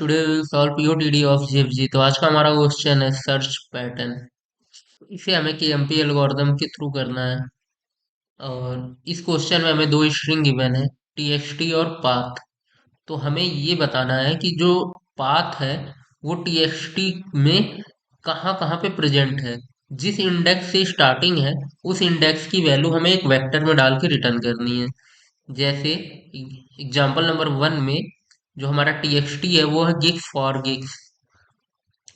today we will solve POTD of GFG। तो आज का हमारा क्वेश्चन है सर्च पैटर्न। इसे हमें KMP एल्गोरिदम के थ्रू करना है। और इस क्वेश्चन में हमें दो स्ट्रिंग गिवन है, TXT और पाथ। तो हमें ये बताना है कि जो पाथ है वो TXT में कहाँ कहाँ पे प्रेजेंट है। जिस इंडेक्स से स्टार्टिंग है उस इंडेक्स की वैल्यू हमें एक वेक्टर में डाल के रिटर्न करनी है। जैसे एग्जाम्पल नंबर 1 में जो हमारा TXT है वो है गिग्स फॉर गिग्स,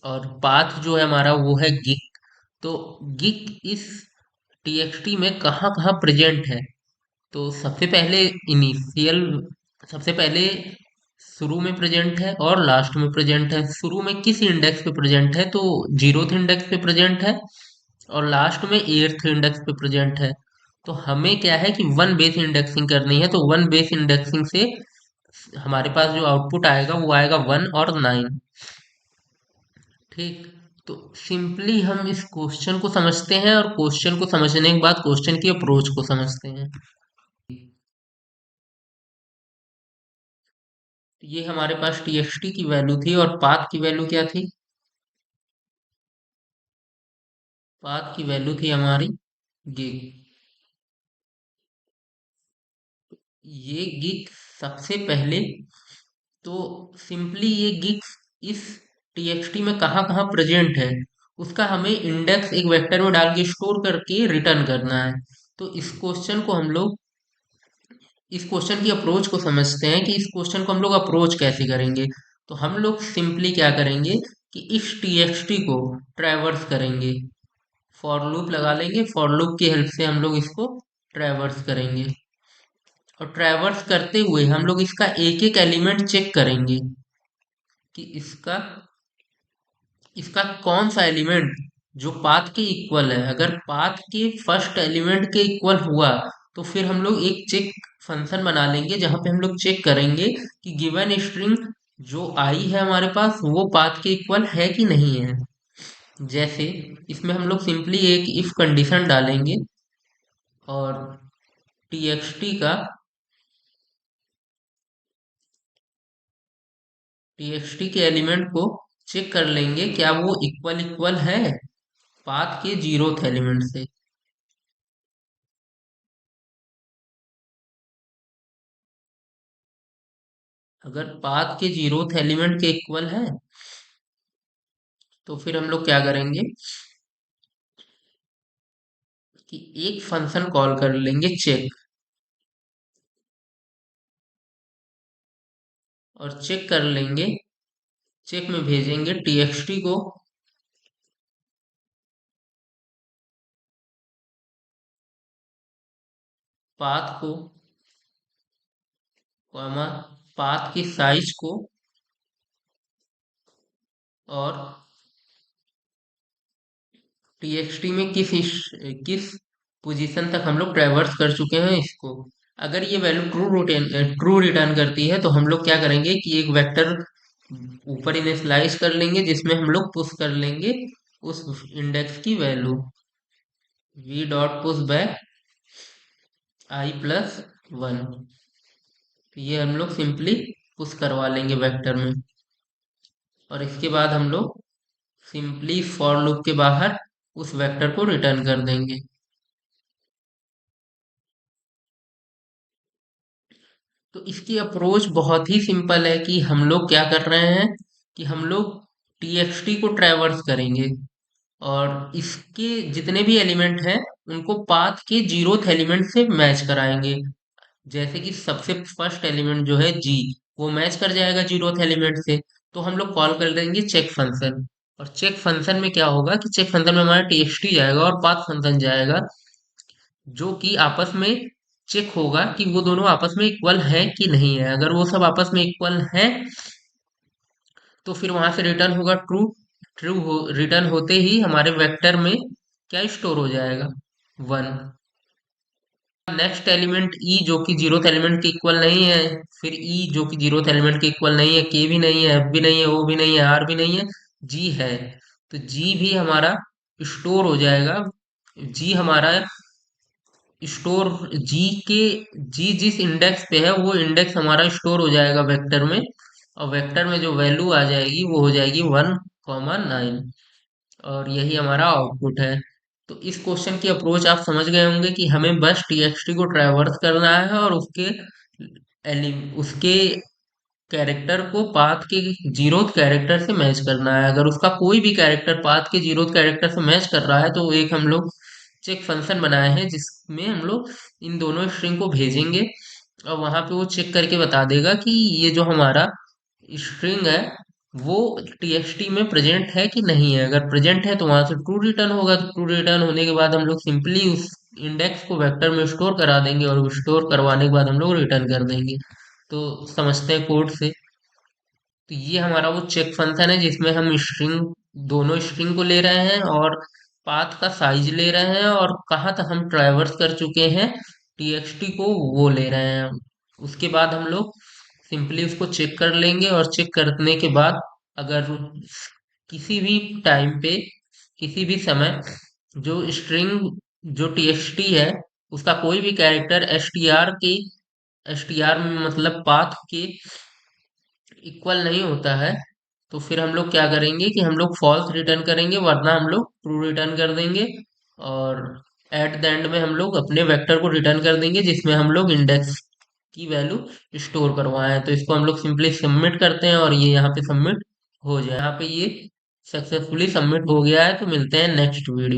और पाथ जो है हमारा वो है गिग। तो गिग इस TXT में कहाँ कहाँ प्रेजेंट है। तो सबसे पहले शुरू में प्रेजेंट है और लास्ट में प्रेजेंट है। शुरू में किस इंडेक्स पे प्रेजेंट है, तो 0th इंडेक्स पे प्रेजेंट है, और लास्ट में 8th इंडेक्स पे प्रेजेंट है। तो हमें क्या है कि वन बेस इंडेक्सिंग करनी है। तो वन बेस इंडेक्सिंग से हमारे पास जो आउटपुट आएगा वो आएगा 1 और 9। ठीक। तो सिंपली हम इस क्वेश्चन को समझते हैं, और क्वेश्चन को समझने के बाद क्वेश्चन की अप्रोच को समझते हैं। ये हमारे पास TXT की वैल्यू थी, और पाथ की वैल्यू क्या थी? पाथ की वैल्यू थी हमारी गिग। ये गिग सबसे पहले, तो सिंपली ये गिग इस TXT में कहाँ कहाँ प्रेजेंट है उसका हमें इंडेक्स एक वेक्टर में डाल के स्टोर करके रिटर्न करना है। तो इस क्वेश्चन की अप्रोच को समझते हैं कि इस क्वेश्चन को हम लोग अप्रोच कैसे करेंगे। तो हम लोग सिंपली क्या करेंगे कि इस TXT को ट्रैवर्स करेंगे। फॉर लूप लगा लेंगे, फॉर लूप की हेल्प से हम लोग इसको ट्रैवर्स करेंगे। और ट्रैवर्स करते हुए हम लोग इसका एक एक एलिमेंट चेक करेंगे कि इसका इसका कौन सा एलिमेंट जो पाथ के इक्वल है। अगर पाथ के फर्स्ट एलिमेंट के इक्वल हुआ तो फिर हम लोग एक चेक फंक्शन बना लेंगे, जहां पे हम लोग चेक करेंगे कि गिवन स्ट्रिंग जो आई है हमारे पास वो पाथ के इक्वल है कि नहीं है। जैसे इसमें हम लोग सिंपली एक इफ कंडीशन डालेंगे, और TXT का TXT के एलिमेंट को चेक कर लेंगे क्या वो इक्वल इक्वल है पाथ के 0th एलिमेंट से। अगर पाथ के 0th एलिमेंट के इक्वल है तो फिर हम लोग क्या करेंगे कि एक फंक्शन कॉल कर लेंगे चेक, और चेक कर लेंगे। चेक में भेजेंगे TXT को, पाथ को, कॉमा पाथ की साइज को, और TXT में किस पोजीशन तक हम लोग ट्रैवर्स कर चुके हैं इसको। अगर ये वैल्यू ट्रू रिटर्न करती है तो हम लोग क्या करेंगे कि एक वेक्टर ऊपर इनिशियलाइज कर लेंगे जिसमें हम लोग पुश कर लेंगे उस इंडेक्स की value v dot push back i+1। तो ये हम लोग सिंपली पुश करवा लेंगे वेक्टर में, और इसके बाद हम लोग सिंपली फॉर लूप के बाहर उस वेक्टर को रिटर्न कर देंगे। तो इसकी अप्रोच बहुत ही सिंपल है कि हम लोग क्या कर रहे हैं कि हम लोग TXT को ट्रैवर्स करेंगे, और इसके जितने भी एलिमेंट हैं उनको पाथ के 0th एलिमेंट से मैच कराएंगे। जैसे कि सबसे फर्स्ट एलिमेंट जो है G, वो मैच कर जाएगा 0th एलिमेंट से। तो हम लोग कॉल कर देंगे चेक फंक्शन, और चेक फंक्शन में क्या होगा कि चेक फंक्शन में हमारा TXT जाएगा और पाथ फंक्शन जाएगा, जो कि आपस में चेक होगा कि वो दोनों आपस में इक्वल हैं कि नहीं है। अगर वो सब आपस में इक्वल हैं तो फिर वहां से रिटर्न होगा ट्रू। रिटर्न होते ही हमारे वेक्टर में क्या स्टोर हो जाएगा? 1। नेक्स्ट एलिमेंट ई जो कि 0th एलिमेंट के इक्वल नहीं है, फिर ई जो कि 0th एलिमेंट के इक्वल नहीं है, के भी नहीं है, एफ भी नहीं है, ओ भी नहीं है, आर भी नहीं है, जी है। तो जी भी हमारा स्टोर हो जाएगा। जी हमारा स्टोर जी के जी जिस इंडेक्स पे है वो इंडेक्स हमारा स्टोर हो जाएगा वेक्टर में। और वेक्टर में जो वैल्यू आ जाएगी वो हो जाएगी 1,9। और यही हमारा आउटपुट है। तो इस क्वेश्चन की अप्रोच आप समझ गए होंगे कि हमें बस टीएक्सटी को ट्रैवर्स करना है और उसके कैरेक्टर को पाथ के जीरोथ कैरेक्टर से मैच करना है। अगर उसका कोई भी कैरेक्टर पाथ के जीरोथ कैरेक्टर से मैच कर रहा है तो एक हम लोग चेक फंक्शन बनाए हैं जिसमें हम लोग इन दोनों स्ट्रिंग को भेजेंगे और वहां पे वो चेक करके बता देगा कि ये जो हमारा स्ट्रिंग है वो टीएक्सटी में प्रेजेंट है कि नहीं है। अगर प्रेजेंट है तो वहां से ट्रू रिटर्न होगा। तो ट्रू रिटर्न होने के बाद हम लोग सिंपली उस इंडेक्स को वेक्टर में स्टोर करा देंगे और स्टोर करवाने के बाद हम लोग रिटर्न कर देंगे। तो समझते हैं कोड से। तो ये हमारा वो चेक फंक्शन है जिसमें हम स्ट्रिंग दोनों स्ट्रिंग को ले रहे हैं और पाथ का साइज ले रहे हैं और कहाँ तक हम ट्रैवर्स कर चुके हैं टीएक्सटी को वो ले रहे हैं। उसके बाद हम लोग सिंपली उसको चेक कर लेंगे और चेक करने के बाद अगर किसी भी टाइम पे किसी भी समय जो स्ट्रिंग जो टीएक्सटी है उसका कोई भी कैरेक्टर एसटीआर में मतलब पाथ के इक्वल नहीं होता है तो फिर हम लोग क्या करेंगे कि हम लोग फॉल्स रिटर्न करेंगे वरना हम लोग ट्रू रिटर्न कर देंगे। और एट द एंड में हम लोग अपने वेक्टर को रिटर्न कर देंगे जिसमें हम लोग इंडेक्स की वैल्यू स्टोर करवाए हैं। तो इसको हम लोग सिंपली सबमिट करते हैं और ये यहाँ पे सबमिट हो जाए। यहाँ पे ये सक्सेसफुली सबमिट हो गया है। तो मिलते हैं नेक्स्ट वीडियो।